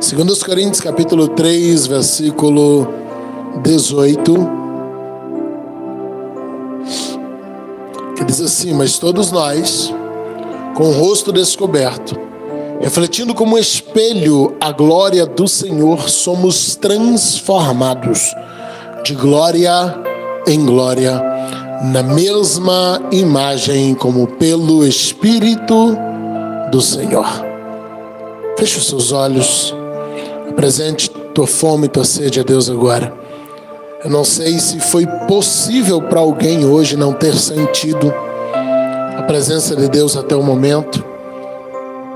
2 Coríntios capítulo 3, versículo 18, que diz assim: mas todos nós, com o rosto descoberto, refletindo como um espelho a glória do Senhor, somos transformados de glória em glória, na mesma imagem como pelo Espírito do Senhor. Feche os seus olhos, apresente tua fome e tua sede a Deus agora. Eu não sei se foi possível para alguém hoje não ter sentido a presença de Deus até o momento,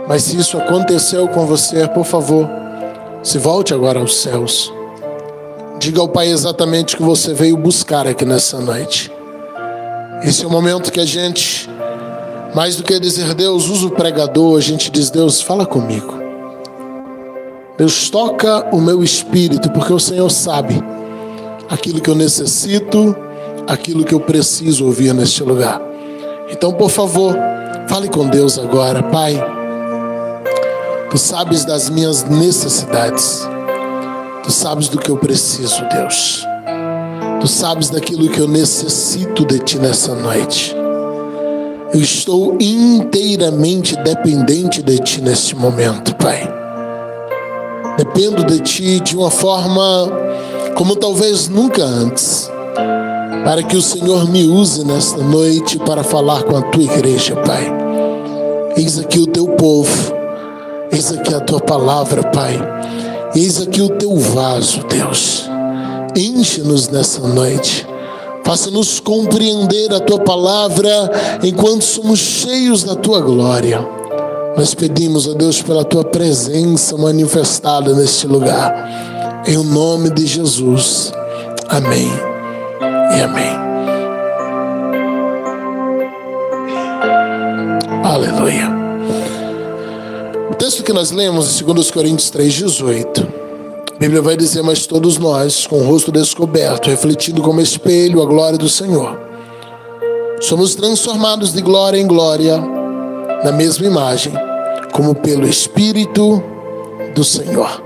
mas se isso aconteceu com você, por favor, se volte agora aos céus. Diga ao Pai exatamente o que você veio buscar aqui nessa noite. Esse é o momento que a gente, mais do que dizer Deus, usa o pregador, a gente diz: Deus, fala comigo. Deus, toca o meu espírito, porque o Senhor sabe aquilo que eu necessito, aquilo que eu preciso ouvir neste lugar. Então, por favor, fale com Deus agora. Pai, Tu sabes das minhas necessidades. Tu sabes do que eu preciso, Deus. Tu sabes daquilo que eu necessito de Ti nessa noite. Eu estou inteiramente dependente de Ti neste momento, Pai. Dependo de Ti de uma forma como talvez nunca antes, para que o Senhor me use nesta noite para falar com a Tua igreja, Pai. Eis aqui o Teu povo, eis aqui a Tua palavra, Pai. Eis aqui o Teu vaso, Deus. Enche-nos nessa noite. Faça-nos compreender a Tua palavra enquanto somos cheios da Tua glória. Nós pedimos, ó Deus, pela Tua presença manifestada neste lugar. Em nome de Jesus. Amém e amém. Aleluia. O texto que nós lemos em 2 Coríntios 3,18, a Bíblia vai dizer: mas todos nós, com o rosto descoberto, refletindo como espelho a glória do Senhor, somos transformados de glória em glória, na mesma imagem, como pelo Espírito do Senhor.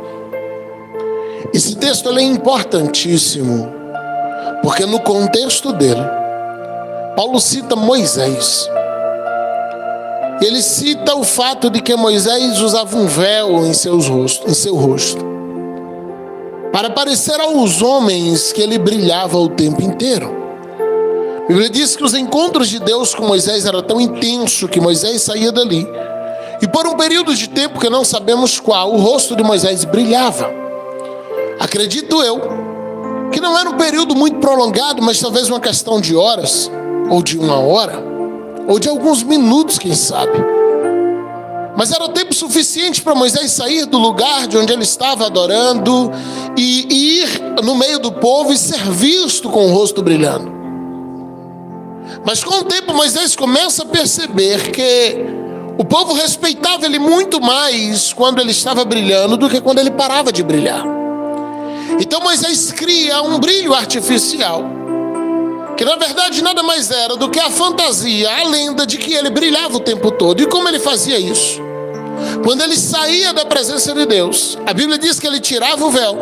Esse texto é importantíssimo, porque no contexto dele, Paulo cita Moisés. Ele cita o fato de que Moisés usava um véu em seu rosto, para parecer aos homens que ele brilhava o tempo inteiro. A Bíblia diz que os encontros de Deus com Moisés eram tão intensos que Moisés saía dali, e por um período de tempo que não sabemos qual, o rosto de Moisés brilhava. Acredito eu que não era um período muito prolongado, mas talvez uma questão de horas, ou de uma hora, ou de alguns minutos, quem sabe. Mas era o tempo suficiente para Moisés sair do lugar de onde ele estava adorando e ir no meio do povo e ser visto com o rosto brilhando. Mas com o tempo Moisés começa a perceber que o povo respeitava ele muito mais quando ele estava brilhando do que quando ele parava de brilhar. Então Moisés cria um brilho artificial, que na verdade nada mais era do que a fantasia, a lenda de que ele brilhava o tempo todo. E como ele fazia isso? Quando ele saía da presença de Deus, a Bíblia diz que ele tirava o véu,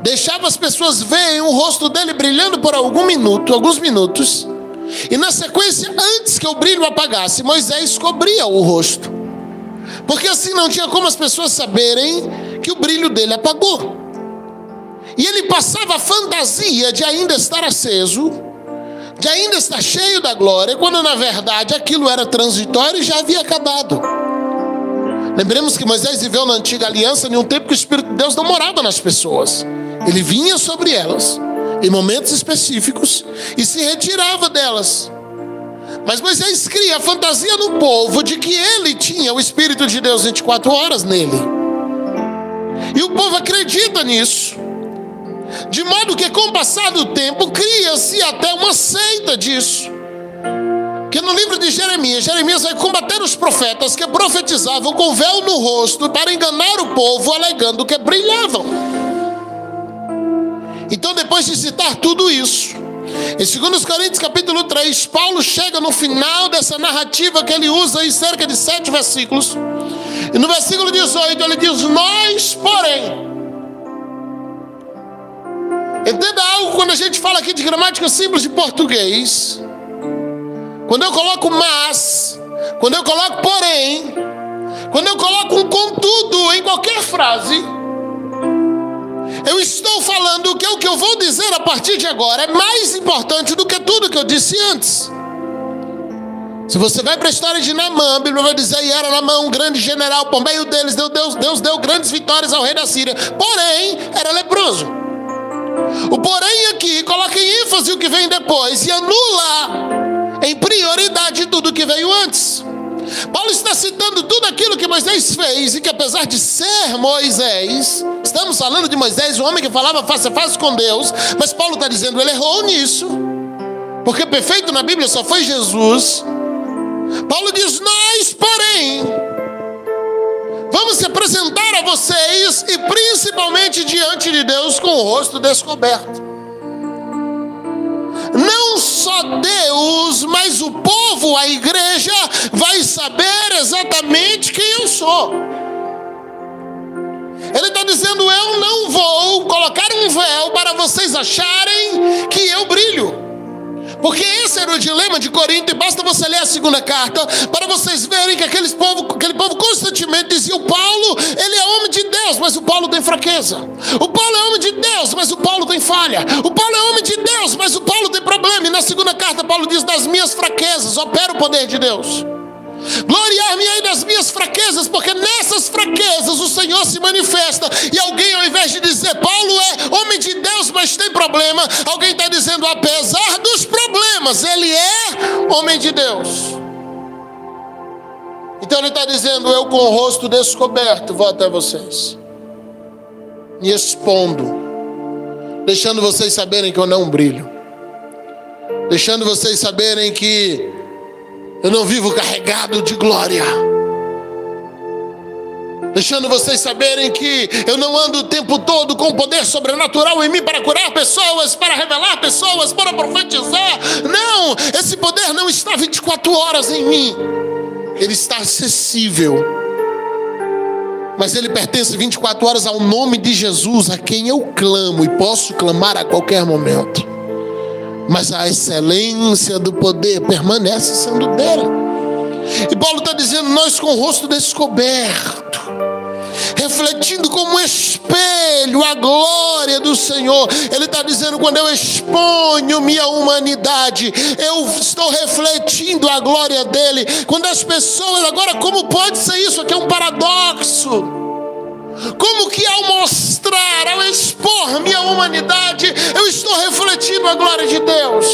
deixava as pessoas verem o rosto dele brilhando por alguns minutos, e na sequência, antes que o brilho apagasse, Moisés cobria o rosto, porque assim não tinha como as pessoas saberem que o brilho dele apagou. E ele passava a fantasia de ainda estar aceso, de ainda estar cheio da glória, quando na verdade aquilo era transitório e já havia acabado. Lembremos que Moisés viveu na antiga aliança em um tempo que o Espírito de Deus não morava nas pessoas. Ele vinha sobre elas em momentos específicos e se retirava delas. Mas Moisés cria a fantasia no povo de que ele tinha o Espírito de Deus 24 horas nele. E o povo acredita nisso, de modo que com o passar do tempo cria-se até uma seita disso. Que no livro de Jeremias vai combater os profetas que profetizavam com véu no rosto para enganar o povo, alegando que brilhavam. Então, depois de citar tudo isso, em 2 Coríntios capítulo 3, Paulo chega no final dessa narrativa que ele usa em cerca de 7 versículos. E no versículo 18 ele diz: nós, porém, quando a gente fala aqui de gramática simples de português, quando eu coloco mas, quando eu coloco porém, quando eu coloco um contudo em qualquer frase, eu estou falando que o que eu vou dizer a partir de agora é mais importante do que tudo que eu disse antes. Se você vai para a história de Naamã, a Bíblia vai dizer, e era Naamã um grande general, por meio deles Deus deu grandes vitórias ao rei da Síria, porém era leproso. O porém aqui coloca em ênfase o que vem depois e anula em prioridade tudo que veio antes. Paulo está citando tudo aquilo que Moisés fez, e que apesar de ser Moisés, estamos falando de Moisés, o homem que falava face a face com Deus, mas Paulo está dizendo, ele errou nisso, porque perfeito na Bíblia só foi Jesus. Paulo diz, nós porém vamos se apresentar a vocês, e principalmente diante de Deus, com o rosto descoberto. Não só Deus, mas o povo, a igreja, vai saber exatamente quem eu sou. Ele está dizendo, eu não vou colocar um véu para vocês acharem que eu brilho. Porque esse era o dilema de Corinto, e basta você ler a segunda carta para vocês verem que aquele povo constantemente dizia, o Paulo, ele é homem de Deus, mas o Paulo tem fraqueza. O Paulo é homem de Deus, mas o Paulo tem falha. O Paulo é homem de Deus, mas o Paulo tem problema. E na segunda carta Paulo diz, das minhas fraquezas opera o poder de Deus. Gloriar-me-ei das minhas fraquezas, porque nessas fraquezas o Senhor se manifesta. E alguém, ao invés de dizer, Paulo é homem de Deus, mas tem problema, alguém está dizendo, apesar dos problemas, ele é homem de Deus. Então ele está dizendo, eu com o rosto descoberto vou até vocês, me expondo, deixando vocês saberem que eu não brilho, deixando vocês saberem que eu não vivo carregado de glória, deixando vocês saberem que eu não ando o tempo todo com poder sobrenatural em mim para curar pessoas, para revelar pessoas, para profetizar. Não, esse poder não está 24 horas em mim, ele está acessível, mas ele pertence 24 horas ao nome de Jesus, a quem eu clamo e posso clamar a qualquer momento. Mas a excelência do poder permanece sendo dele. E Paulo está dizendo, nós com o rosto descoberto, refletindo como um espelho a glória do Senhor. Ele está dizendo, quando eu exponho minha humanidade, eu estou refletindo a glória dele. Quando as pessoas, agora como pode ser isso? Aqui é um paradoxo. Como que ao mostrar, ao expor minha humanidade, eu estou refletindo a glória de Deus?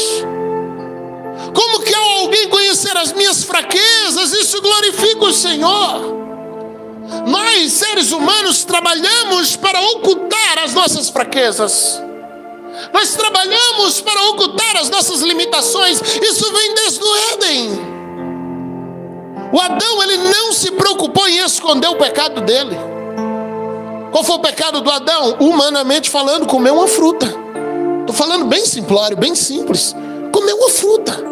Como que ao alguém conhecer as minhas fraquezas, isso glorifica o Senhor? Nós, seres humanos, trabalhamos para ocultar as nossas fraquezas. Nós trabalhamos para ocultar as nossas limitações. Isso vem desde o Éden. O Adão, ele não se preocupou em esconder o pecado dele. Qual foi o pecado do Adão? Humanamente falando, comer uma fruta. Estou falando bem simplório, bem simples. Comer uma fruta.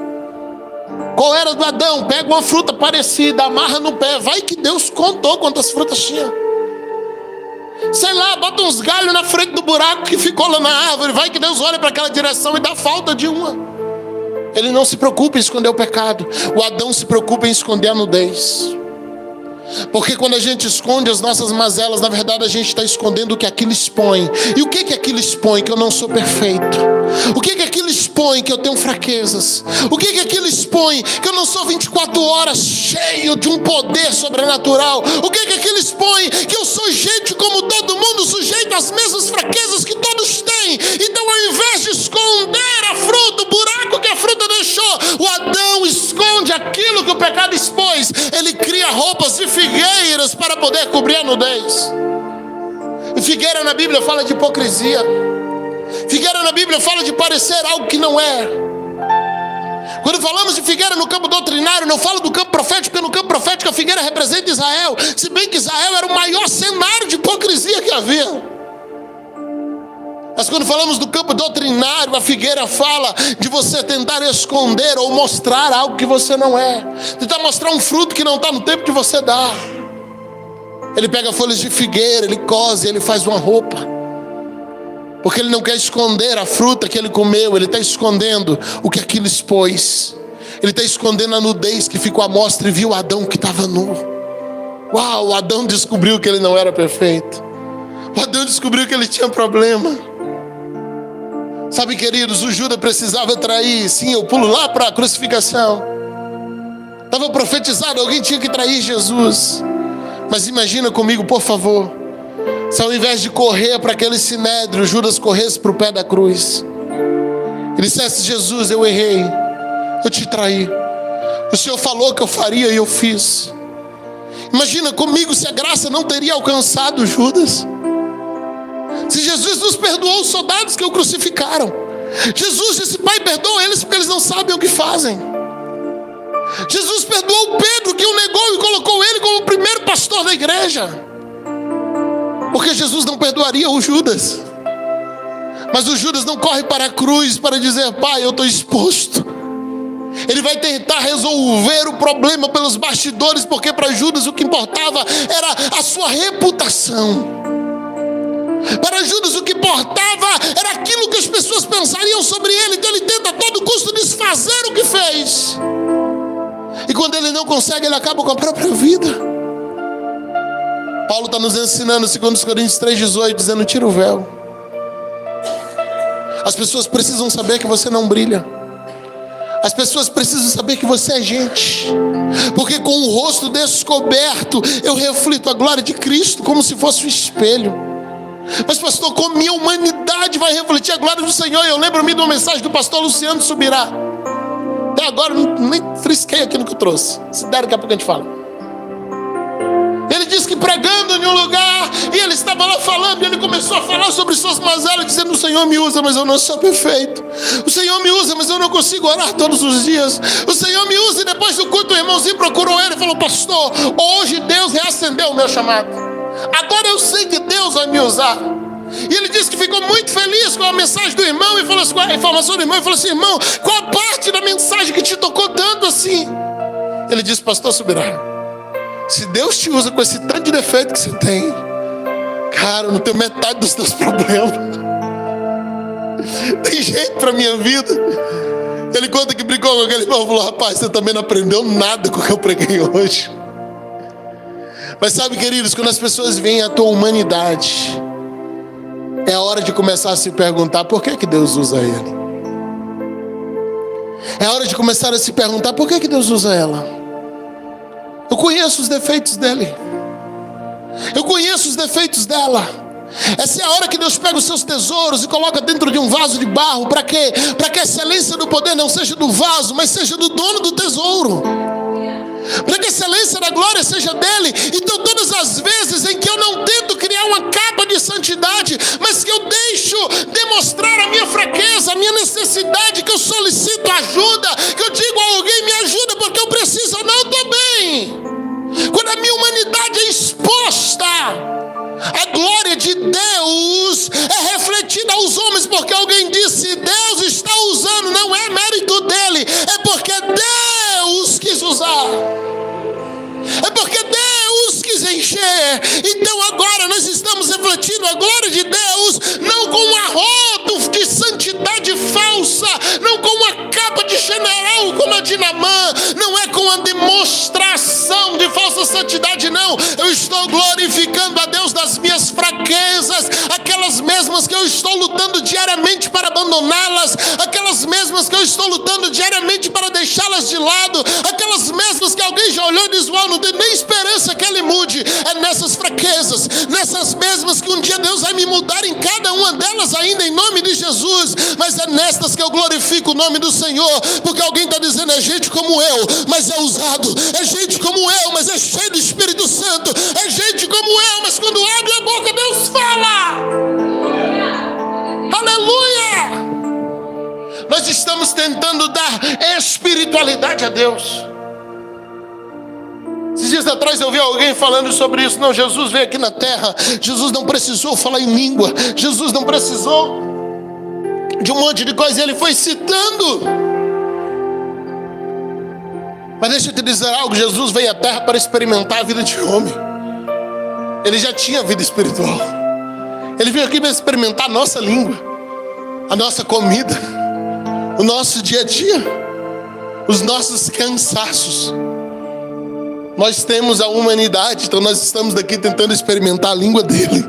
Qual era do Adão? Pega uma fruta parecida, amarra no pé. Vai que Deus contou quantas frutas tinha. Sei lá, bota uns galhos na frente do buraco que ficou lá na árvore. Vai que Deus olha para aquela direção e dá falta de uma. Ele não se preocupa em esconder o pecado. O Adão se preocupa em esconder a nudez. Porque quando a gente esconde as nossas mazelas, na verdade a gente está escondendo o que aquilo expõe. E o que aquilo expõe? Que eu não sou perfeito. O que aquilo expõe? Que eu tenho fraquezas. O que aquilo expõe? Que eu não sou 24 horas cheio de um poder sobrenatural. O que aquilo expõe? Que eu sou gente como todo mundo, sujeito às mesmas fraquezas que todos têm. Então, ao invés de esconder a fruta, o buraco que a fruta deixou, o Adão esconde aquilo que o pecado expôs. Ele cria roupas de figueiras para poder cobrir a nudez. E figueira na Bíblia fala de hipocrisia. Figueira na Bíblia fala de parecer algo que não é. Quando falamos de figueira no campo doutrinário, não falo do campo profético, porque no campo profético a figueira representa Israel. Se bem que Israel era o maior cenário de hipocrisia que havia. Mas quando falamos do campo doutrinário, a figueira fala de você tentar esconder ou mostrar algo que você não é. Tentar mostrar um fruto que não está no tempo de você dar. Ele pega folhas de figueira, ele cose, ele faz uma roupa. Porque ele não quer esconder a fruta que ele comeu, ele está escondendo o que aquilo expôs. Ele está escondendo a nudez que ficou à mostra e viu Adão que estava nu. Uau, Adão descobriu que ele não era perfeito. O Adão descobriu que ele tinha problema. Sabe, queridos, o Judas precisava trair. Sim, eu pulo lá para a crucificação. Estava profetizado, alguém tinha que trair Jesus. Mas imagina comigo, por favor, se ao invés de correr para aquele sinédrio, Judas corresse para o pé da cruz e dissesse: Jesus, eu errei, eu te traí, o Senhor falou que eu faria e eu fiz. Imagina comigo se a graça não teria alcançado Judas. Se Jesus nos perdoou os soldados que o crucificaram, Jesus disse: Pai, perdoa eles porque eles não sabem o que fazem. Jesus perdoou Pedro que o negou e colocou ele como o primeiro pastor da igreja, porque Jesus não perdoaria o Judas. Mas o Judas não corre para a cruz para dizer: Pai, eu estou exposto. Ele vai tentar resolver o problema pelos bastidores, porque para Judas o que importava era a sua reputação. Para Judas o que importava era aquilo que as pessoas pensariam sobre ele. Então ele tenta a todo custo desfazer o que fez. E quando ele não consegue, ele acaba com a própria vida. Paulo está nos ensinando, segundo os Coríntios 3,18, dizendo: tira o véu. As pessoas precisam saber que você não brilha. As pessoas precisam saber que você é gente. Porque com o rosto descoberto, eu reflito a glória de Cristo como se fosse um espelho. Mas pastor, como minha humanidade vai refletir a glória do Senhor? Eu lembro-me de uma mensagem do pastor Luciano Subirá. Até agora nem frisquei aquilo que eu trouxe. Se der, daqui a pouco a gente fala. Ele disse que pregando em um lugar, e ele estava lá falando, e ele começou a falar sobre suas mazelas, dizendo: o Senhor me usa, mas eu não sou perfeito. O Senhor me usa, mas eu não consigo orar todos os dias. O Senhor me usa. E depois do culto, o irmãozinho procurou ele e falou: pastor, hoje Deus reacendeu o meu chamado. Agora eu sei que Deus vai me usar. E ele disse que ficou muito feliz com a mensagem do irmão, e falou assim, com a informação do irmão, e falou assim: irmão, qual a parte da mensagem que te tocou tanto assim? Ele disse: pastor Subirá, se Deus te usa com esse tanto de defeito que você tem, cara, eu não tenho metade dos teus problemas. Tem jeito pra minha vida. Ele conta que brincou com aquele irmão e falou: rapaz, você também não aprendeu nada com o que eu preguei hoje. Mas sabe, queridos, quando as pessoas veem a tua humanidade, é a hora de começar a se perguntar: por que Deus usa ele? É a hora de começar a se perguntar: por que Deus usa ela? Eu conheço os defeitos dele. Eu conheço os defeitos dela. Essa é a hora que Deus pega os seus tesouros e coloca dentro de um vaso de barro. Para quê? Para que a excelência do poder não seja do vaso, mas seja do dono do tesouro. Para que a excelência da glória seja dele. Então todas as vezes em que eu não tento criar uma capa de santidade, mas que eu deixo demonstrar a minha fraqueza, a minha necessidade, que eu solicito ajuda, que eu digo a alguém: me ajuda porque eu preciso, eu não estou bem. Quando a minha humanidade é exposta, a glória de Deus é refletida aos homens, porque alguém disse: Deus está usando, não é mérito dele, é porque Deus quis usar, é porque Deus quis encher. Então agora nós estamos refletindo a glória de Deus, não com um arroto de santidade falsa, não com uma capa de general como a de Naamã, não é com a demonstração de falsa santidade, não. Eu estou glorificando a Deus das minhas fraquezas, aquelas mesmas que eu estou lutando diariamente para abandoná-las, aquelas mesmas que eu estou lutando diariamente para deixá-las de lado, aquelas mesmas que alguém já olhou e diz: uau, não tem nem esperança que ele mude. É nessas fraquezas, nessas mesmas que um dia Deus vai me mudar em cada uma delas ainda, em nome de Jesus. Mas é nestas que eu glorifico o nome do Senhor, porque alguém está dizendo: é gente como eu, mas é usado, é gente como eu, mas é cheio do Espírito Santo, é gente como eu, mas quando abre a boca Deus fala. Aleluia! Nós estamos tentando dar espiritualidade a Deus. Esses dias atrás eu vi alguém falando sobre isso. Não, Jesus veio aqui na terra, Jesus não precisou falar em língua, Jesus não precisou de um monte de coisa, ele foi citando. Mas deixa eu te dizer algo: Jesus veio à terra para experimentar a vida de homem. Ele já tinha vida espiritual. Ele veio aqui para experimentar a nossa língua, a nossa comida, o nosso dia a dia, os nossos cansaços. Nós temos a humanidade, então nós estamos daqui tentando experimentar a língua dele,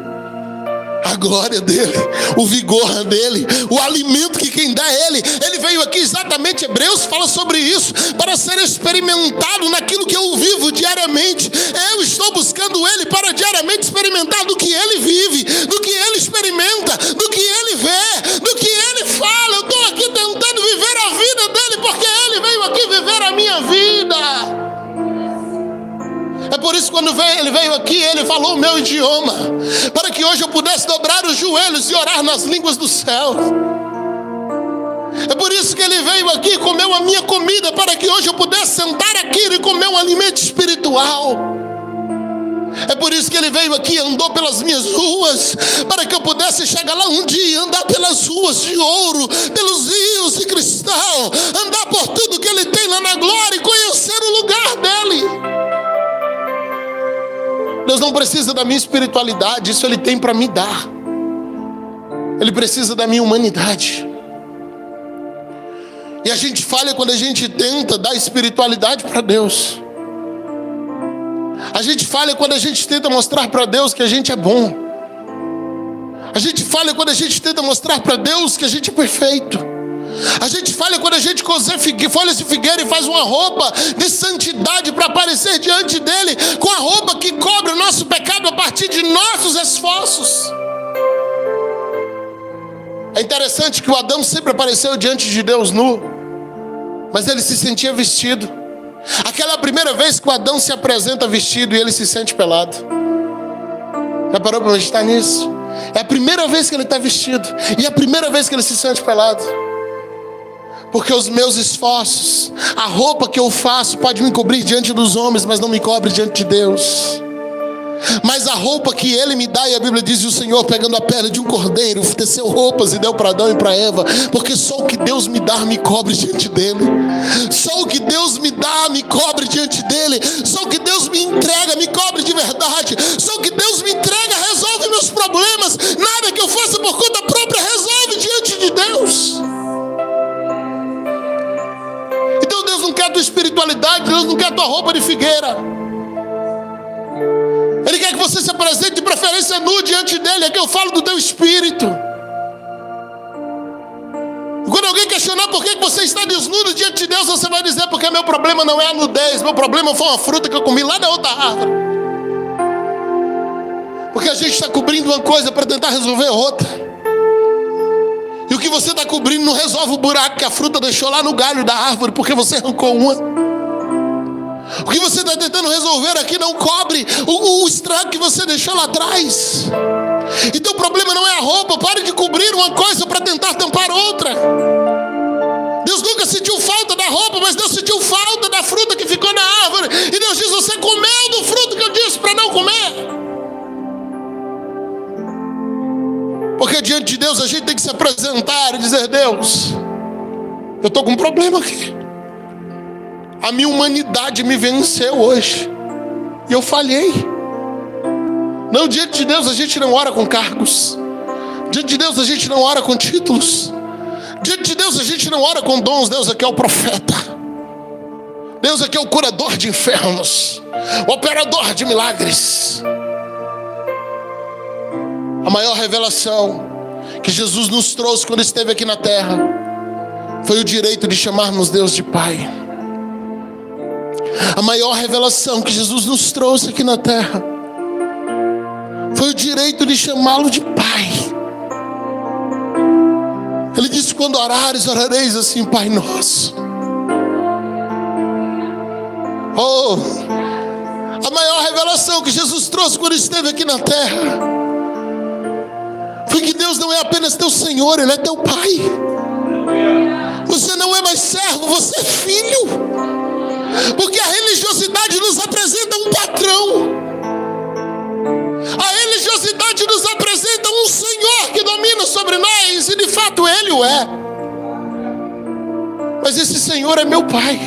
a glória dele, o vigor dele, o alimento que quem dá é ele. Ele veio aqui exatamente, Hebreus fala sobre isso, para ser experimentado naquilo que eu vivo diariamente. Eu estou buscando ele para diariamente experimentar do que ele vive, do que ele experimenta, do que ele vê, do que ele fala. Eu estou aqui tentando viver a vida dele, porque ele veio aqui viver a minha vida. É por isso que quando ele veio aqui, ele falou o meu idioma, para que hoje eu pudesse dobrar os joelhos e orar nas línguas do céu. É por isso que ele veio aqui e comeu a minha comida, para que hoje eu pudesse sentar aqui e comer um alimento espiritual. É por isso que ele veio aqui e andou pelas minhas ruas, para que eu pudesse chegar lá um dia e andar pelas ruas de ouro, pelos rios de cristal, andar por tudo que ele tem lá na glória e conhecer o lugar dele. Deus não precisa da minha espiritualidade, isso Ele tem para me dar. Ele precisa da minha humanidade. E a gente falha quando a gente tenta dar espiritualidade para Deus. A gente falha quando a gente tenta mostrar para Deus que a gente é bom. A gente falha quando a gente tenta mostrar para Deus que a gente é perfeito. A gente falha quando a gente cozer folhas de figueira e faz uma roupa de santidade para aparecer diante dele, com a roupa que cobre o nosso pecado a partir de nossos esforços. É interessante que o Adão sempre apareceu diante de Deus nu, mas ele se sentia vestido. Aquela primeira vez que o Adão se apresenta vestido e ele se sente pelado. Já parou para meditar nisso? É a primeira vez que ele está vestido e é a primeira vez que ele se sente pelado. Porque os meus esforços, a roupa que eu faço pode me cobrir diante dos homens, mas não me cobre diante de Deus. Mas a roupa que Ele me dá, e a Bíblia diz, o Senhor pegando a pele de um cordeiro, teceu roupas e deu para Adão e para Eva, porque só o que Deus me dá me cobre diante dEle. Só o que Deus me dá me cobre diante dEle. Só o que Deus me entrega me cobre de verdade. Só o que Deus me entrega resolve meus problemas. Nada que eu faça por conta própria resolve diante de Deus. Então Deus não quer a tua espiritualidade, Deus não quer a tua roupa de figueira. Ele quer que você se apresente de preferência nu diante dele. É que eu falo do teu espírito. Quando alguém questionar por que você está desnudo diante de Deus, você vai dizer, porque meu problema não é a nudez, meu problema foi uma fruta que eu comi lá na outra árvore. Porque a gente está cobrindo uma coisa para tentar resolver outra. E o que você está cobrindo não resolve o buraco que a fruta deixou lá no galho da árvore, porque você arrancou uma. O que você está tentando resolver aqui não cobre o estrago que você deixou lá atrás. Então o problema não é a roupa. Pare de cobrir uma coisa para tentar tampar outra. Deus nunca sentiu falta da roupa, mas Deus sentiu falta da fruta que ficou na árvore. E Deus diz, você comeu do fruto que eu disse para não comer. Porque diante de Deus a gente tem que se apresentar e dizer, Deus, eu estou com um problema aqui. A minha humanidade me venceu hoje. E eu falhei. Não, diante de Deus a gente não ora com cargos. Diante de Deus a gente não ora com títulos. Diante de Deus a gente não ora com dons. Deus aqui é o profeta. Deus aqui é o curador de enfermos, o operador de milagres. A maior revelação que Jesus nos trouxe quando esteve aqui na terra foi o direito de chamarmos Deus de Pai. A maior revelação que Jesus nos trouxe aqui na terra foi o direito de chamá-lo de Pai. Ele disse, quando orares, orareis assim, Pai nosso. Oh, a maior revelação que Jesus trouxe quando esteve aqui na terra foi que Deus não é apenas teu Senhor, Ele é teu Pai. Você não é mais servo, você é filho. Porque a religiosidade nos apresenta um patrão. A religiosidade nos apresenta um Senhor que domina sobre nós, e de fato Ele o é. Mas esse Senhor é meu Pai.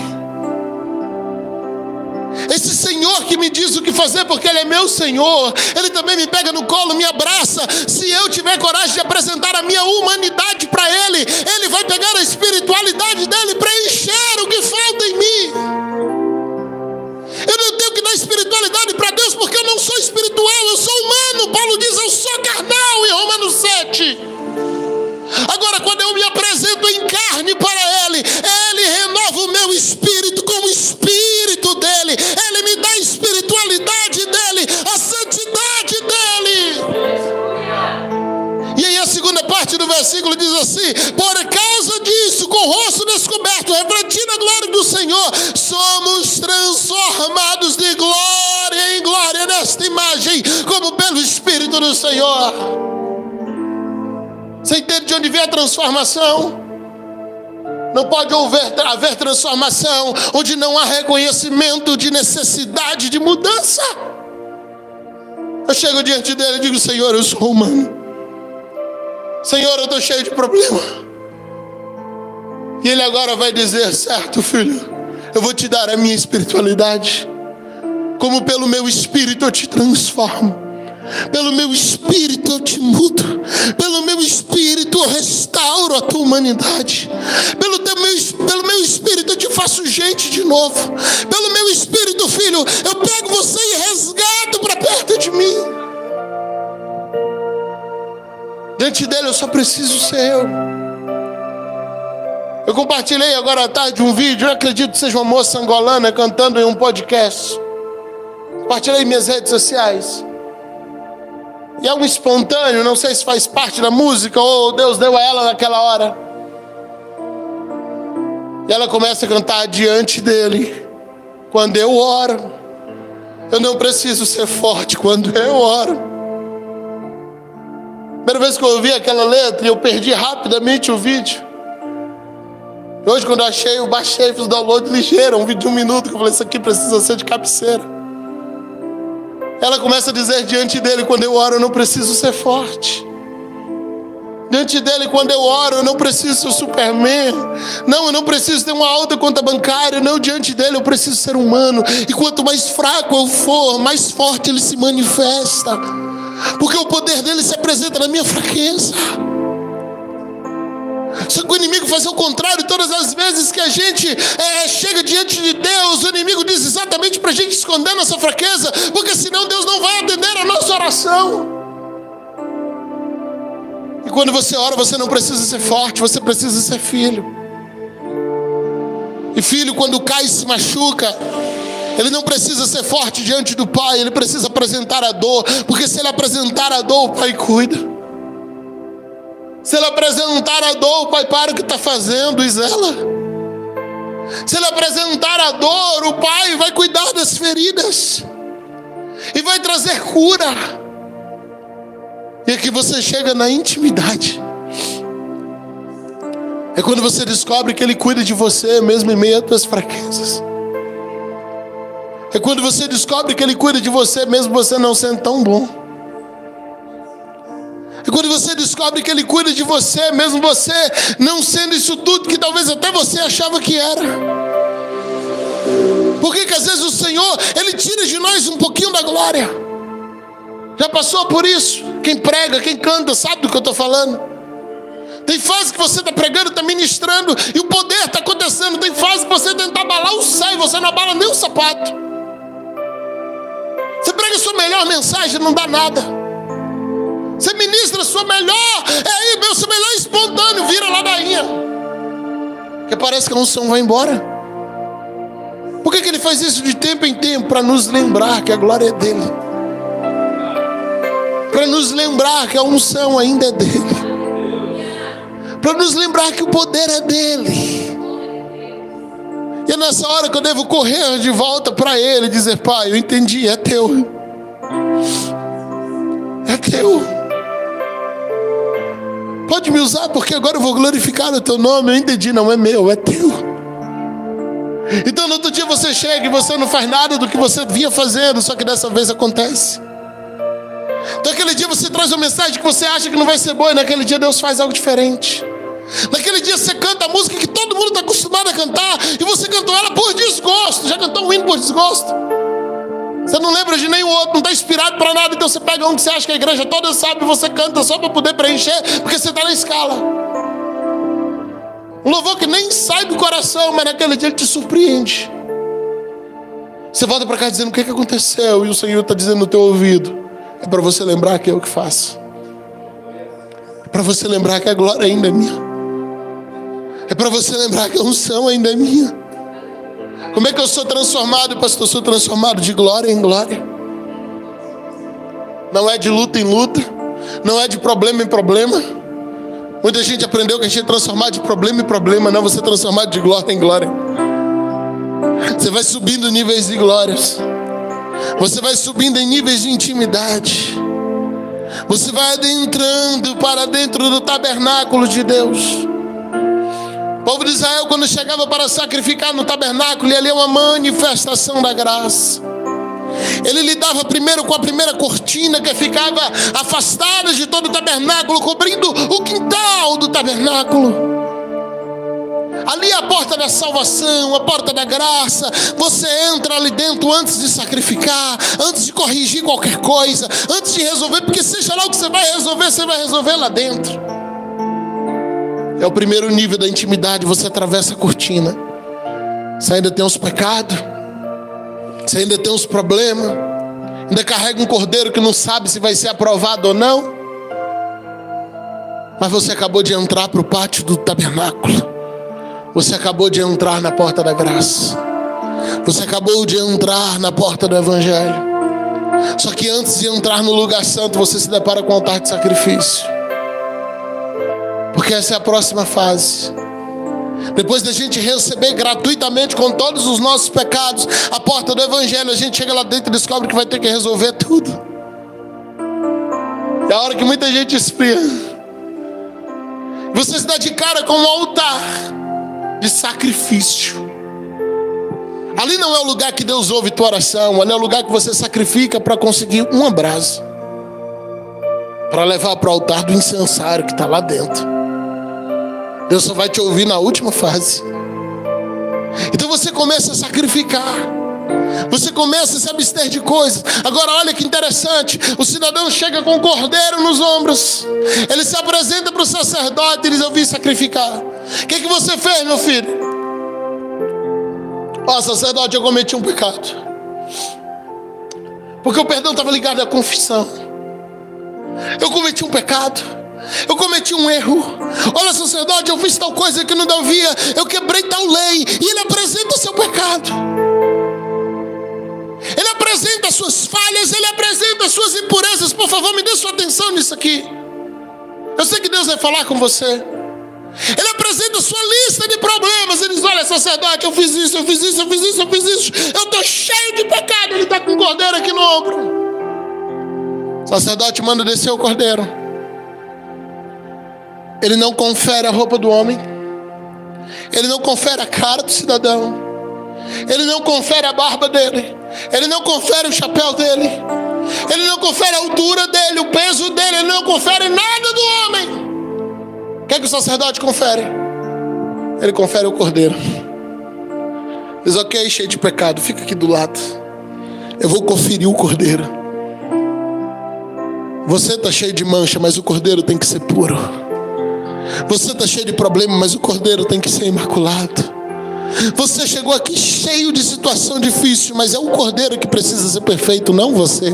Esse Senhor Senhor que me diz o que fazer, porque Ele é meu Senhor. Ele também me pega no colo, me abraça. Se eu tiver coragem de apresentar a minha humanidade para Ele, Ele vai pegar a espiritualidade dele para encher o que falta em mim. Eu não tenho que dar espiritualidade para Deus, porque eu não sou espiritual, eu sou humano. Paulo diz, eu sou carnal em Romanos 7. Agora, quando eu me apresento em carne para Ele, Ele renova o meu espírito com o espírito dEle. Ele me dá a espiritualidade dEle, a santidade dEle. E aí a segunda parte do versículo diz assim: por causa disso, com o rosto descoberto, refletindo a glória do Senhor, somos transformados de glória em glória nesta imagem, como pelo Espírito do Senhor. Você entende de onde vem a transformação? Não pode haver transformação onde não há reconhecimento de necessidade de mudança. Eu chego diante dele e digo: Senhor, eu sou humano. Senhor, eu estou cheio de problema. E Ele agora vai dizer: certo, filho, eu vou te dar a minha espiritualidade. Como pelo meu espírito eu te transformo. Pelo meu espírito eu te mudo. Pelo meu espírito eu restauro a tua humanidade. Pelo meu espírito eu te faço gente de novo. Pelo meu espírito, filho, eu pego você e resgato para perto de mim. Diante dele eu só preciso ser eu. Eu compartilhei agora à tarde um vídeo. Eu acredito que seja uma moça angolana cantando em um podcast. Compartilhei em minhas redes sociais. E é um espontâneo, não sei se faz parte da música ou Deus deu a ela naquela hora. E ela começa a cantar diante dele. Quando eu oro, eu não preciso ser forte quando eu oro. Primeira vez que eu ouvi aquela letra, eu perdi rapidamente o vídeo. E hoje, quando eu achei, eu baixei, fiz o download ligeiro, um vídeo de 1 minuto, que eu falei: isso aqui precisa ser de cabeceira. Ela começa a dizer diante dele: quando eu oro eu não preciso ser forte. Diante dele, quando eu oro, eu não preciso ser Superman. Não, eu não preciso ter uma alta conta bancária. Não, diante dele eu preciso ser humano. E quanto mais fraco eu for, mais forte ele se manifesta. Porque o poder dele se apresenta na minha fraqueza. Só que o inimigo faz o contrário. Todas as vezes que a gente chega diante de Deus, o inimigo diz exatamente para a gente esconder nossa fraqueza, porque senão Deus não vai atender a nossa oração. E quando você ora, você não precisa ser forte, você precisa ser filho. E filho, quando cai e se machuca, ele não precisa ser forte diante do pai, ele precisa apresentar a dor, porque se ele apresentar a dor, o pai cuida. Se ele apresentar a dor, o pai para o que está fazendo e zela. Se ele apresentar a dor, o pai vai cuidar das feridas e vai trazer cura. E aqui você chega na intimidade. É quando você descobre que ele cuida de você mesmo em meio às tuas fraquezas. É quando você descobre que ele cuida de você mesmo você não sendo tão bom. É quando você descobre que ele cuida de você mesmo você não sendo isso tudo que talvez até você achava que era. Por que às vezes o Senhor, ele tira de nós um pouquinho da glória? Já passou por isso? Quem prega, quem canta, sabe do que eu estou falando. Tem fase que você está pregando, está ministrando e o poder está acontecendo. Tem fase que você tenta abalar o céu e você não abala nem o sapato. Você prega a sua melhor mensagem, não dá nada. Você ministra a sua melhor, seu melhor espontâneo, vira ladainha. Porque parece que a unção vai embora. Por que ele faz isso de tempo em tempo? Para nos lembrar que a glória é dele. Para nos lembrar que a unção ainda é dele. Para nos lembrar que o poder é dele. E é nessa hora que eu devo correr de volta para ele e dizer: pai, eu entendi, é teu. É teu. Pode me usar, porque agora eu vou glorificar o teu nome. Eu entendi, não é meu, é teu. Então no outro dia você chega e você não faz nada do que você vinha fazendo, só que dessa vez acontece. Então aquele dia você traz uma mensagem que você acha que não vai ser boa, e naquele dia Deus faz algo diferente. Naquele dia você canta a música que todo mundo está acostumado a cantar, e você cantou ela por desgosto. Já cantou um hino por desgosto? Você não lembra de nenhum outro, não está inspirado para nada. Então você pega um que você acha que a igreja toda sabe, você canta só para poder preencher, porque você está na escala. Um louvor que nem sai do coração, mas naquele dia ele te surpreende. Você volta para casa dizendo: o que aconteceu? E o Senhor está dizendo no teu ouvido: é para você lembrar que é eu que faço. É para você lembrar que a glória ainda é minha. É para você lembrar que a unção ainda é minha. Como é que eu sou transformado, pastor? Eu sou transformado de glória em glória. Não é de luta em luta. Não é de problema em problema. Muita gente aprendeu que a gente é transformado de problema em problema. Não, você é transformado de glória em glória. Você vai subindo níveis de glórias. Você vai subindo em níveis de intimidade. Você vai adentrando para dentro do tabernáculo de Deus. O povo de Israel, quando chegava para sacrificar no tabernáculo, e ali é uma manifestação da graça. Ele lidava primeiro com a primeira cortina, que ficava afastada de todo o tabernáculo, cobrindo o quintal do tabernáculo. Ali é a porta da salvação, a porta da graça. Você entra ali dentro antes de sacrificar, antes de corrigir qualquer coisa, antes de resolver, porque seja lá o que você vai resolver lá dentro. É o primeiro nível da intimidade. Você atravessa a cortina. Você ainda tem uns pecados, você ainda tem uns problemas, ainda carrega um cordeiro que não sabe se vai ser aprovado ou não. Mas você acabou de entrar para o pátio do tabernáculo. Você acabou de entrar na porta da graça. Você acabou de entrar na porta do evangelho. Só que antes de entrar no lugar santo, você se depara com o altar de sacrifício. Porque essa é a próxima fase. Depois da gente receber gratuitamente, com todos os nossos pecados, a porta do evangelho, a gente chega lá dentro e descobre que vai ter que resolver tudo. É a hora que muita gente esfria. Você se dá de cara com um altar de sacrifício. Ali não é o lugar que Deus ouve tua oração. Ali é o lugar que você sacrifica para conseguir uma brasa, para levar para o altar do incensário que está lá dentro. Deus só vai te ouvir na última fase. Então você começa a sacrificar. Você começa a se abster de coisas. Agora olha que interessante. O cidadão chega com o cordeiro nos ombros. Ele se apresenta para o sacerdote e diz: eu vim sacrificar. O que você fez, meu filho? Ó, sacerdote, eu cometi um pecado. Porque o perdão estava ligado à confissão. Eu cometi um pecado. Eu cometi um erro. Olha, sacerdote, eu fiz tal coisa que não devia. Eu quebrei tal lei. E ele apresenta o seu pecado. Ele apresenta as suas falhas. Ele apresenta as suas impurezas. Por favor, me dê sua atenção nisso aqui. Eu sei que Deus vai falar com você. Ele apresenta a sua lista de problemas. Ele diz: olha, sacerdote, eu fiz isso, eu fiz isso, eu fiz isso, eu fiz isso. Eu estou cheio de pecado. Ele está com um cordeiro aqui no ombro. O sacerdote manda descer o cordeiro. Ele não confere a roupa do homem. Ele não confere a cara do cidadão. Ele não confere a barba dele. Ele não confere o chapéu dele. Ele não confere a altura dele, o peso dele. Ele não confere nada do homem. O que é que o sacerdote confere? Ele confere o cordeiro. Diz: ok, cheio de pecado, fica aqui do lado. Eu vou conferir o cordeiro. Você está cheio de mancha, mas o cordeiro tem que ser puro. Você está cheio de problema, mas o cordeiro tem que ser imaculado. Você chegou aqui cheio de situação difícil, mas é o cordeiro que precisa ser perfeito, não você.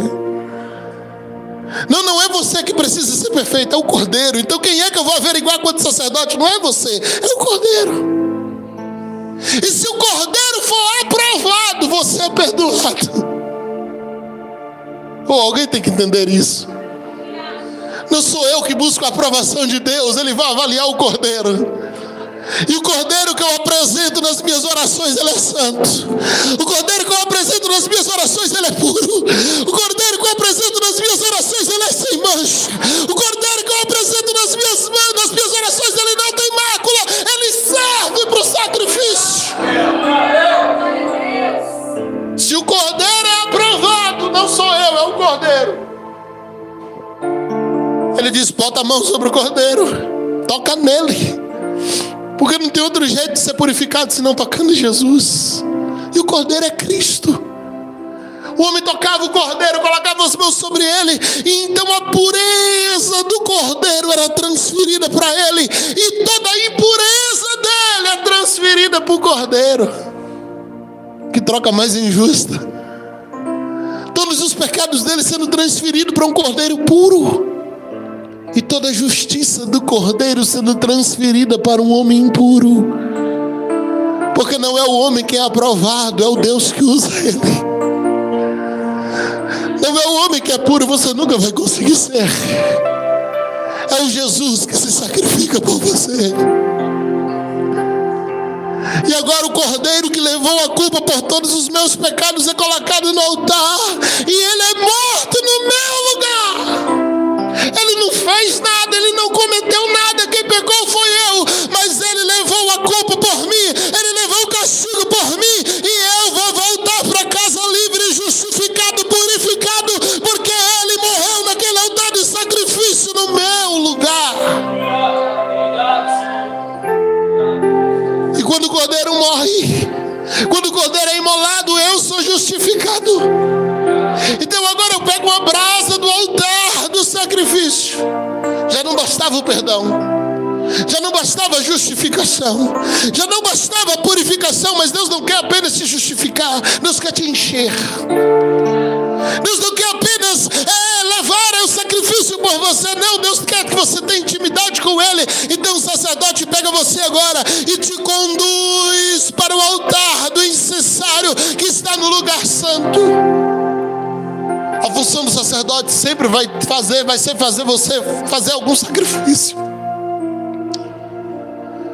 Não é você que precisa ser perfeito, é o cordeiro. Então quem é que eu vou averiguar quanto sacerdote? Não é você, é o cordeiro. E se o cordeiro for aprovado, você é perdoado. Alguém tem que entender isso. Não sou eu que busco a aprovação de Deus. Ele vai avaliar o cordeiro. E o cordeiro que eu apresento nas minhas orações, ele é santo. O cordeiro que eu apresento nas minhas orações, ele é puro. O cordeiro que eu apresento nas minhas orações, ele é sem mancha. O cordeiro que eu apresento nas minhas orações, ele não tem mácula. Ele serve para o sacrifício. Se o cordeiro é aprovado, não sou eu, é o cordeiro. Ele diz: bota a mão sobre o cordeiro, toca nele, porque não tem outro jeito de ser purificado senão tocando em Jesus. E o cordeiro é Cristo. O homem tocava o cordeiro, colocava as mãos sobre ele, e então a pureza do cordeiro era transferida para ele, e toda a impureza dele é transferida para o cordeiro. Que troca mais injusta! Todos os pecados dele sendo transferidos para um cordeiro puro, e toda a justiça do cordeiro sendo transferida para um homem impuro. Porque não é o homem que é aprovado, é o Deus que usa ele. Não é o homem que é puro, você nunca vai conseguir ser. É o Jesus que se sacrifica por você. E agora o cordeiro que levou a culpa por todos os meus pecados é colocado no altar, e ele é morto no meu lugar. Ele não fez nada, ele não cometeu nada, quem pecou foi eu, mas ele levou a culpa por mim, ele levou o castigo por mim, e eu vou voltar para casa livre, justificado, purificado, porque ele morreu naquele altar de sacrifício no meu lugar. E quando o cordeiro morre, quando o cordeiro é imolado, eu sou justificado. Então agora eu pego uma brasa do altar do sacrifício. Já não bastava o perdão, já não bastava a justificação, já não bastava a purificação, mas Deus não quer apenas te justificar, Deus quer te encher. Deus não quer apenas levar o sacrifício por você, não. Deus quer que você tenha intimidade com Ele. Então o sacerdote pega você agora e te conduz para o altar do incensário que está no lugar santo. A função do sacerdote sempre vai ser fazer você fazer algum sacrifício,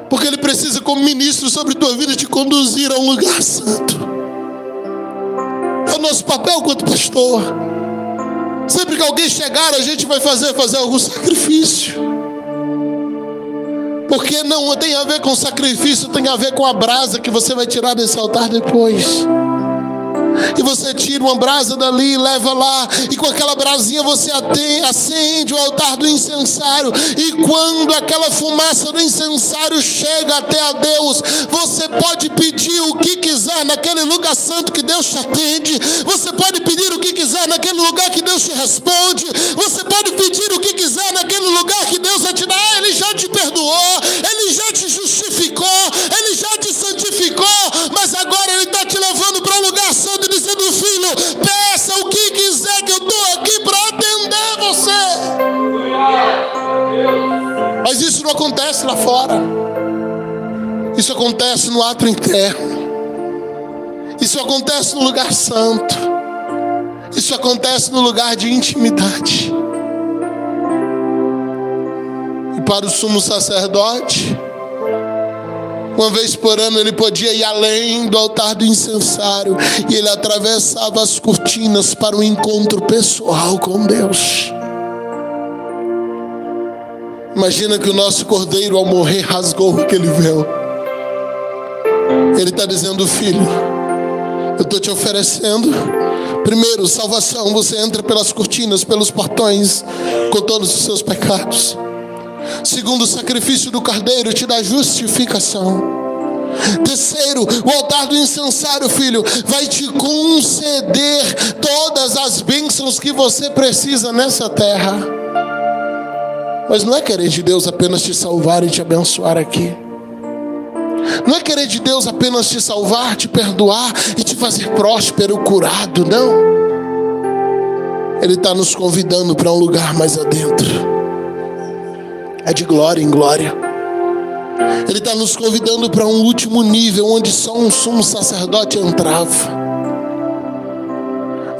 porque ele precisa, como ministro sobre tua vida, te conduzir a um lugar santo. É o nosso papel quanto pastor. Sempre que alguém chegar, a gente vai fazer algum sacrifício, porque não tem a ver com sacrifício, tem a ver com a brasa que você vai tirar desse altar depois. E você tira uma brasa dali, leva lá, e com aquela brasinha você acende o altar do incensário. E quando aquela fumaça do incensário chega até a Deus, você pode pedir o que quiser naquele lugar santo que Deus te atende. Você pode pedir o que quiser naquele lugar que Deus te responde. Você pode pedir o que quiser naquele lugar que Deus vai te dar. Ele já te perdoou, Ele já te justificou, Ele já te santificou, mas agora Ele está te levando para um lugar santo, dizendo: filho, peça o que quiser, que eu estou aqui para atender você. Mas isso não acontece lá fora, isso acontece no ato interno, isso acontece no lugar santo, isso acontece no lugar de intimidade. E para o sumo sacerdote, uma vez por ano ele podia ir além do altar do incensário, e ele atravessava as cortinas para um encontro pessoal com Deus. Imagina que o nosso cordeiro, ao morrer, rasgou aquele véu. Ele está dizendo: filho, eu estou te oferecendo, primeiro, salvação. Você entra pelas cortinas, pelos portões, com todos os seus pecados. Segundo, o sacrifício do cordeiro te dá justificação. Terceiro, o altar do incensário, filho, vai te conceder todas as bênçãos que você precisa nessa terra. Mas não é querer de Deus apenas te salvar e te abençoar aqui. Não é querer de Deus apenas te salvar, te perdoar e te fazer próspero, curado, não. Ele está nos convidando para um lugar mais adentro. É de glória em glória. Ele está nos convidando para um último nível, onde só um sumo sacerdote entrava.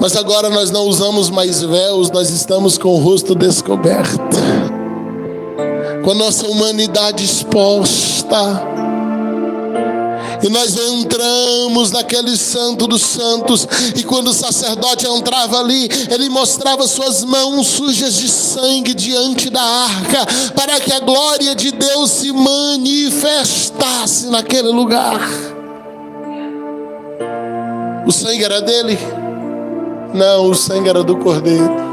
Mas agora nós não usamos mais véus, nós estamos com o rosto descoberto, com a nossa humanidade exposta. E nós entramos naquele santo dos santos. E quando o sacerdote entrava ali, ele mostrava suas mãos sujas de sangue diante da arca, para que a glória de Deus se manifestasse naquele lugar. O sangue era dele? Não, o sangue era do cordeiro.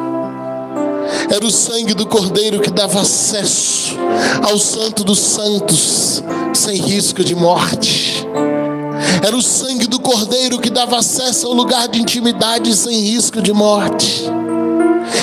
Era o sangue do cordeiro que dava acesso ao santo dos santos sem risco de morte. Era o sangue do Cordeiro que dava acesso ao lugar de intimidade sem risco de morte.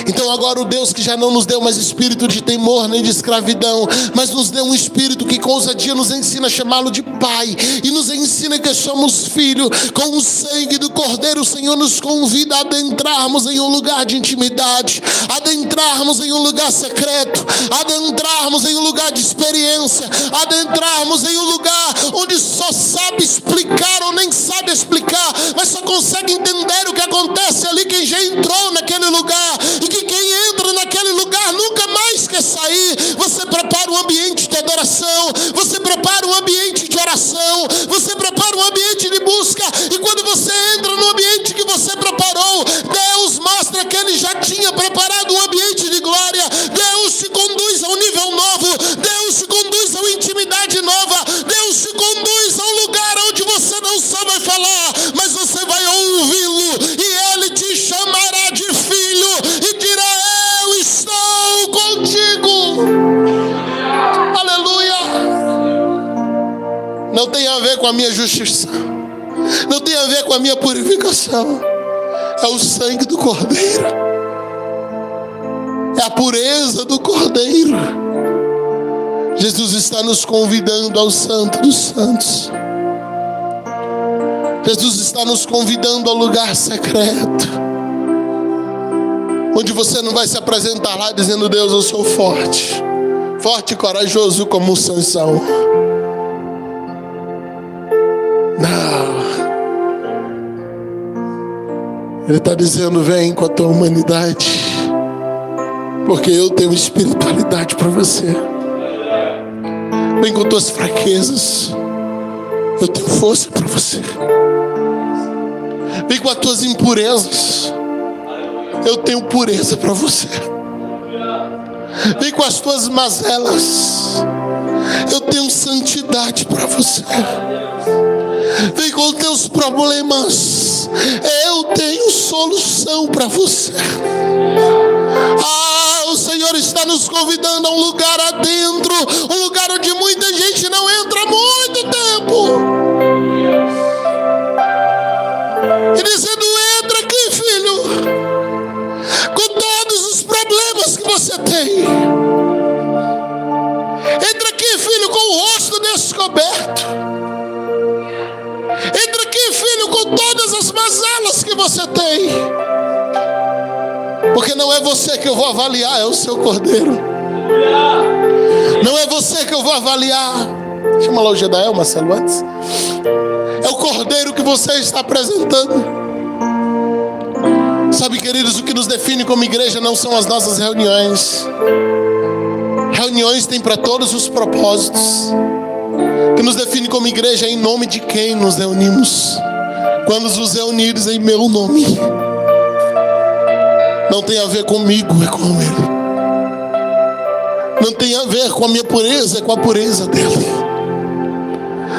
Então agora o Deus que já não nos deu mais espírito de temor nem de escravidão, mas nos deu um espírito que com ousadia nos ensina a chamá-lo de Pai, e nos ensina que somos filhos. Com o sangue do Cordeiro, o Senhor nos convida a adentrarmos em um lugar de intimidade, adentrarmos em um lugar secreto, adentrarmos em um lugar de experiência, adentrarmos em um lugar onde só sabe explicar ou nem sabe explicar, mas só consegue entender o que acontece ali quem já entrou naquele lugar, e que quem entra naquele lugar nunca mais quer sair. Você prepara um ambiente de adoração, você prepara um ambiente de oração, você prepara um ambiente de busca, e quando você entra no ambiente que você preparou, Deus mostra que Ele já tinha preparado um ambiente de glória. Deus te conduz a um nível novo, Deus te conduz a uma intimidade nova, Deus te conduz a um lugar onde você não só vai falar, mas você vai ouvi-lo, e Ele te chamará de filho e dirá: eu estou contigo. Aleluia. Não tem a ver com a minha justiça, não tem a ver com a minha purificação. É o sangue do Cordeiro, é a pureza do Cordeiro. Jesus está nos convidando ao Santo dos Santos. Jesus está nos convidando ao lugar secreto, onde você não vai se apresentar lá dizendo: Deus, eu sou forte, forte e corajoso como Sansão. Não. Ele está dizendo: vem com a tua humanidade, porque eu tenho espiritualidade para você. Vem com tuas fraquezas, eu tenho força para você. Vem com as tuas impurezas, eu tenho pureza para você. Vem com as tuas mazelas, eu tenho santidade para você. Vem com os teus problemas, eu tenho solução para você. O Senhor está nos convidando a um lugar adentro, um lugar onde muita gente não entra há muito tempo, e dizendo: entra aqui, filho, com todos os problemas que você tem. Entra aqui, filho, com o rosto descoberto. Entra aqui, filho, com todas as mazelas que você tem. Porque não é você que eu vou avaliar, é o seu Cordeiro. Não é você que eu vou avaliar. Chama lá o Gedael, Marcelo, antes. É o Cordeiro que você está apresentando. Sabe, queridos, o que nos define como igreja não são as nossas reuniões. Reuniões tem para todos os propósitos. O que nos define como igreja é em nome de quem nos reunimos. Quando nos reunires em meu nome. Não tem a ver comigo, é com Ele. Não tem a ver com a minha pureza, é com a pureza dEle.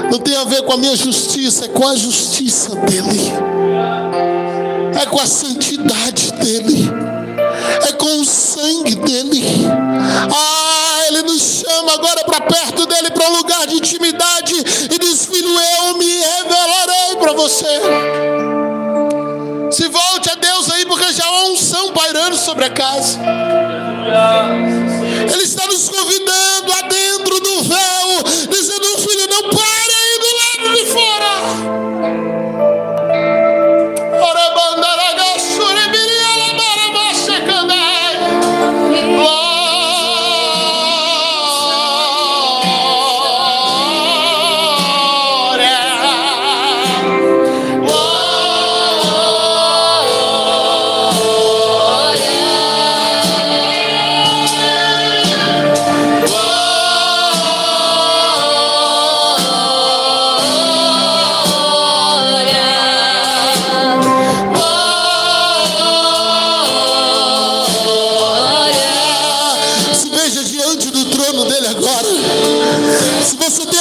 Não tem a ver com a minha justiça, é com a justiça dEle. É com a santidade dEle. É com o sangue dEle. Ele nos chama agora para perto dEle, para um lugar de intimidade, e diz: filho, eu me revelarei para você. Se volte a Deus aí, porque já há uma unção pairando sobre a casa. Ele está nos convidando adentro do véu, dizendo: filho, não pare aí do lado de fora. Se você tem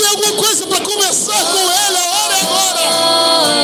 alguma coisa para conversar com Ele, a hora é agora.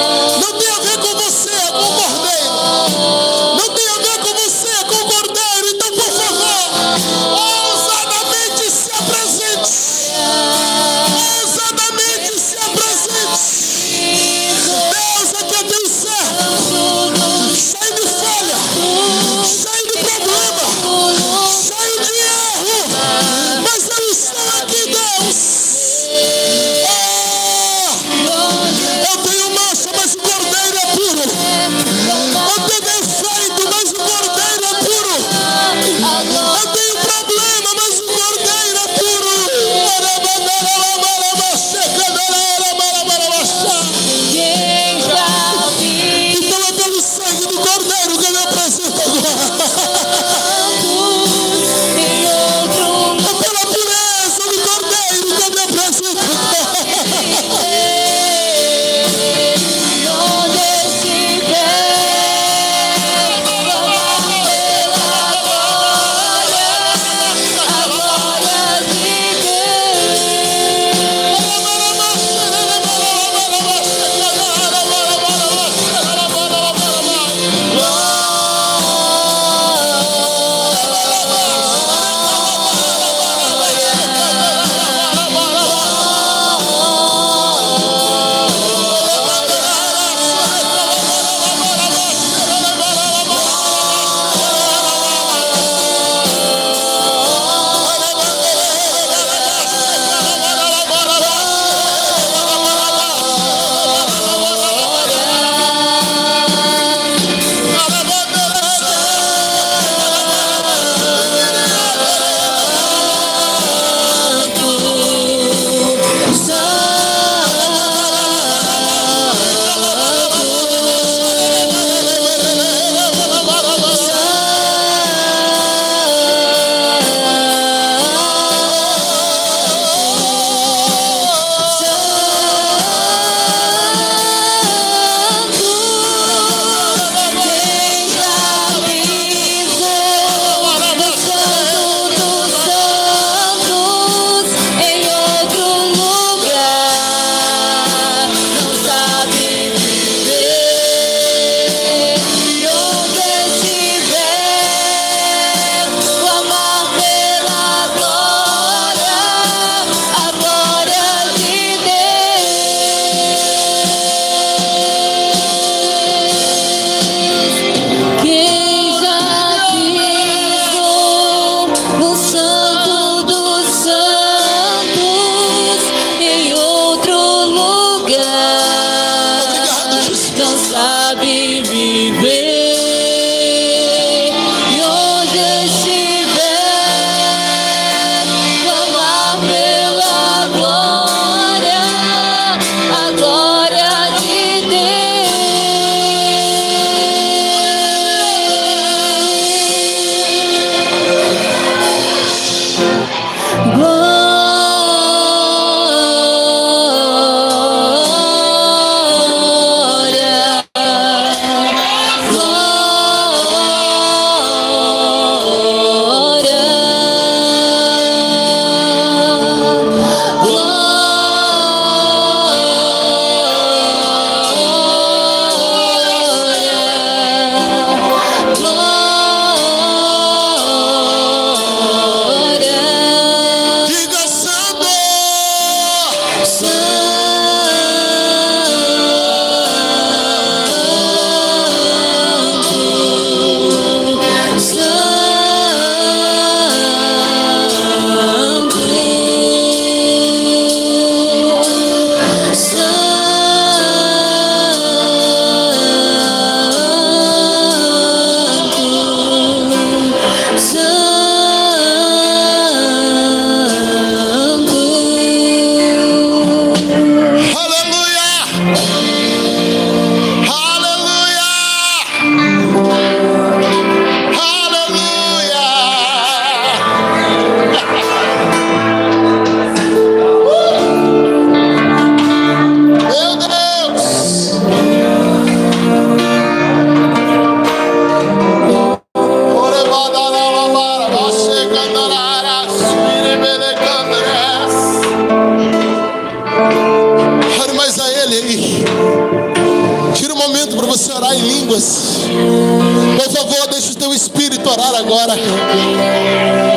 Por favor, deixa o teu espírito orar agora.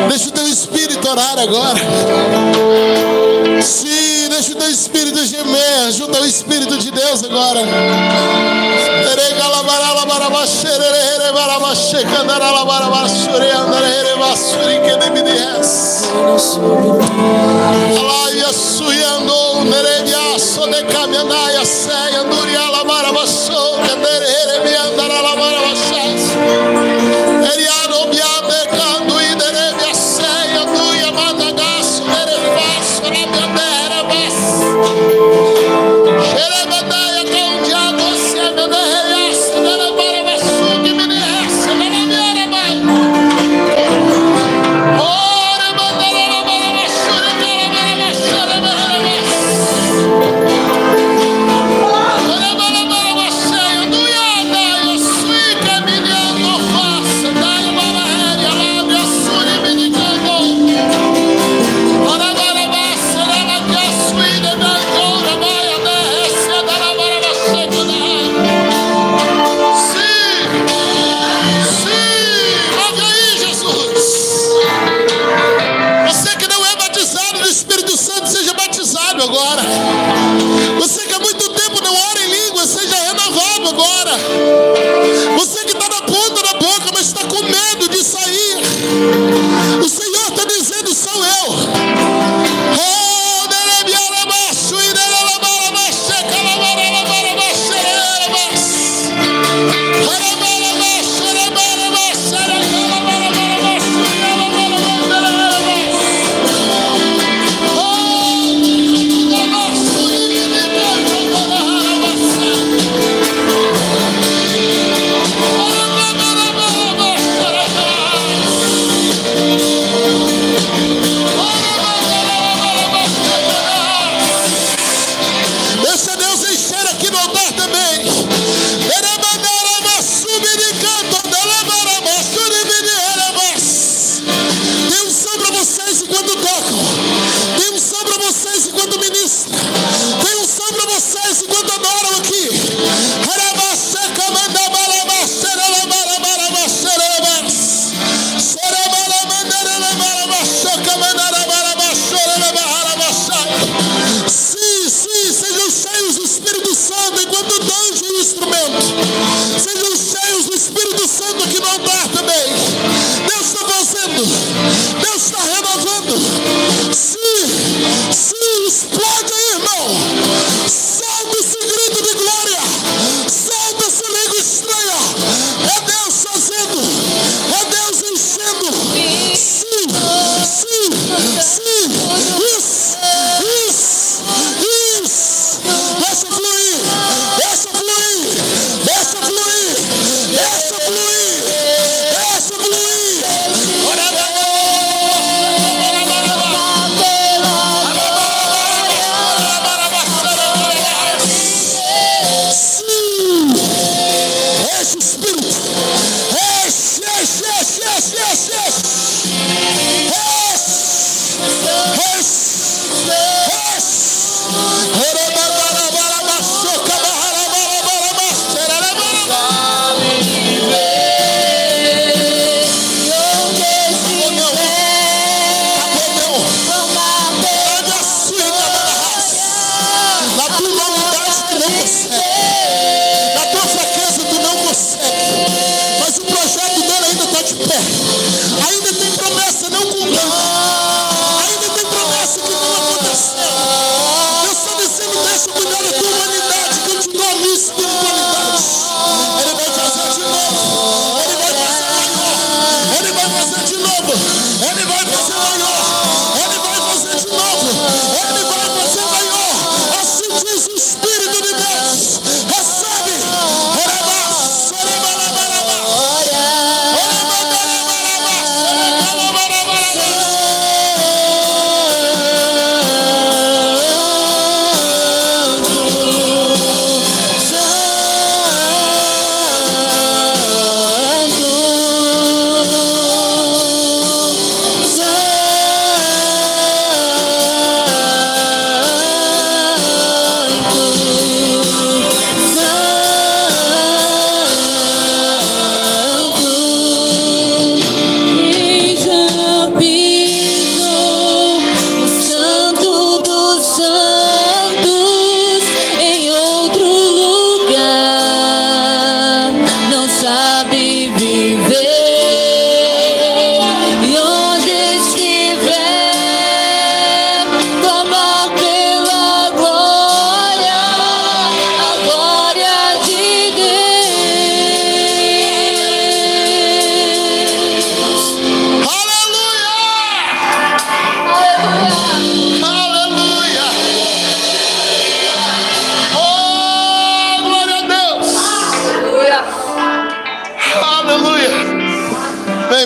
Deixa o teu espírito orar agora. Sim, deixa o teu espírito gemer junto ao Espírito de Deus agora.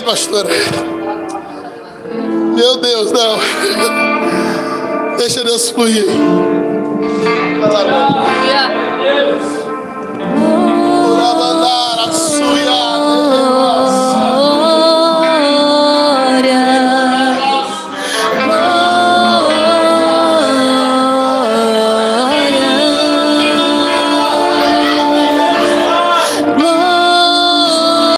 pastora. Meu Deus, não. Deixa Deus fluir. Vai lá,